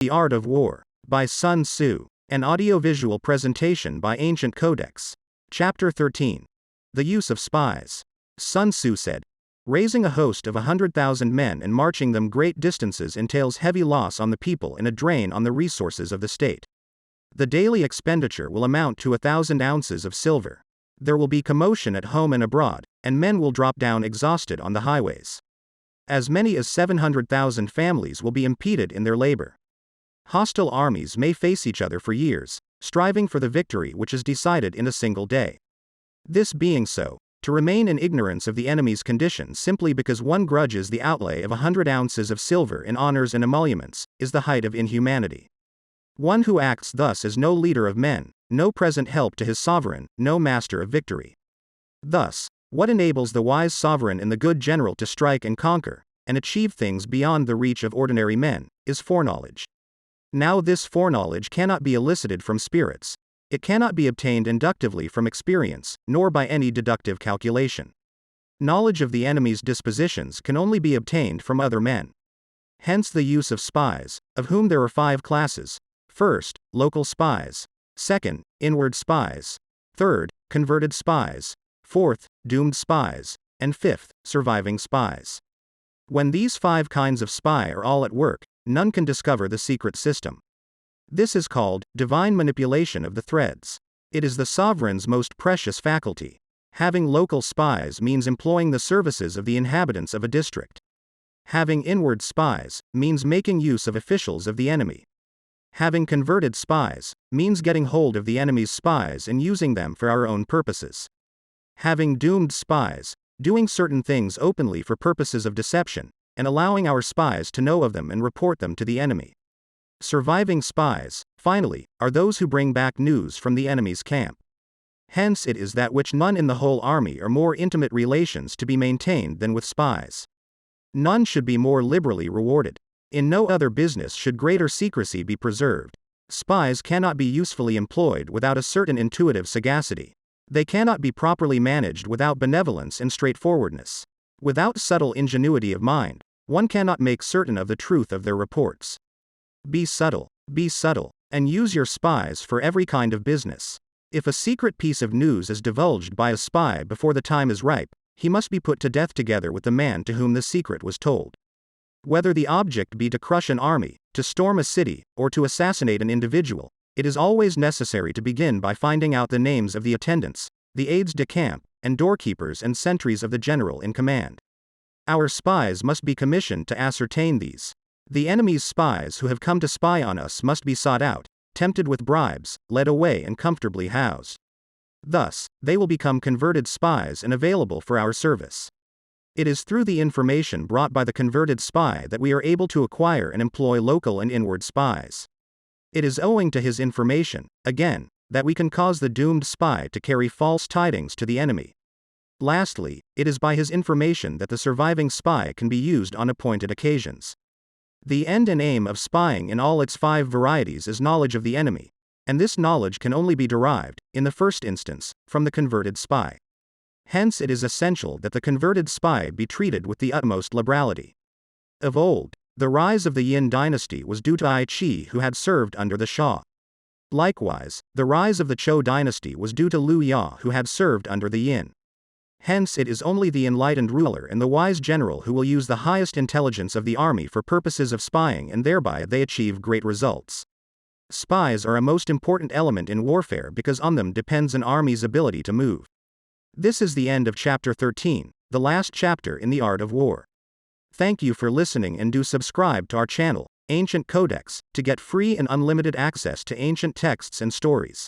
The Art of War, by Sun Tzu, an audiovisual presentation by Ancient Codex. Chapter 13. The Use of Spies. Sun Tzu said, "Raising a host of 100,000 men and marching them great distances entails heavy loss on the people and a drain on the resources of the state. The daily expenditure will amount to 1,000 ounces of silver. There will be commotion at home and abroad, and men will drop down exhausted on the highways. As many as 700,000 families will be impeded in their labor. Hostile armies may face each other for years, striving for the victory which is decided in a single day. This being so, to remain in ignorance of the enemy's condition simply because one grudges the outlay of 100 ounces of silver in honors and emoluments, is the height of inhumanity. One who acts thus is no leader of men, no present help to his sovereign, no master of victory. Thus, what enables the wise sovereign and the good general to strike and conquer, and achieve things beyond the reach of ordinary men, is foreknowledge. Now this foreknowledge cannot be elicited from spirits. It cannot be obtained inductively from experience, nor by any deductive calculation. Knowledge of the enemy's dispositions can only be obtained from other men. Hence the use of spies, of whom there are 5 classes. First, local spies. Second, inward spies. Third, converted spies. Fourth, doomed spies. And fifth, surviving spies. When these 5 kinds of spy are all at work, none can discover the secret system. This is called divine manipulation of the threads. It is the sovereign's most precious faculty. Having local spies means employing the services of the inhabitants of a district. Having inward spies means making use of officials of the enemy. Having converted spies means getting hold of the enemy's spies and using them for our own purposes. Having doomed spies, doing certain things openly for purposes of deception, and allowing our spies to know of them and report them to the enemy. Surviving spies, finally, are those who bring back news from the enemy's camp. Hence it is that which none in the whole army are more intimate relations to be maintained than with spies. None should be more liberally rewarded. In no other business should greater secrecy be preserved. Spies cannot be usefully employed without a certain intuitive sagacity. They cannot be properly managed without benevolence and straightforwardness. Without subtle ingenuity of mind, one cannot make certain of the truth of their reports. Be subtle, and use your spies for every kind of business. If a secret piece of news is divulged by a spy before the time is ripe, he must be put to death together with the man to whom the secret was told. Whether the object be to crush an army, to storm a city, or to assassinate an individual, it is always necessary to begin by finding out the names of the attendants, the aides de camp, and doorkeepers and sentries of the general in command. Our spies must be commissioned to ascertain these. The enemy's spies who have come to spy on us must be sought out, tempted with bribes, led away and comfortably housed. Thus, they will become converted spies and available for our service. It is through the information brought by the converted spy that we are able to acquire and employ local and inward spies. It is owing to his information, again, that we can cause the doomed spy to carry false tidings to the enemy. Lastly, it is by his information that the surviving spy can be used on appointed occasions. The end and aim of spying in all its 5 varieties is knowledge of the enemy, and this knowledge can only be derived, in the first instance, from the converted spy. Hence it is essential that the converted spy be treated with the utmost liberality. Of old, the rise of the Yin dynasty was due to Ai Qi, who had served under the Shah. Likewise, the rise of the Zhou dynasty was due to Liu Ya, who had served under the Yin. Hence it is only the enlightened ruler and the wise general who will use the highest intelligence of the army for purposes of spying, and thereby they achieve great results. Spies are a most important element in warfare because on them depends an army's ability to move. This is the end of chapter 13, the last chapter in the art of war. Thank you for listening, and do subscribe to our channel, Ancient Codex, to get free and unlimited access to ancient texts and stories.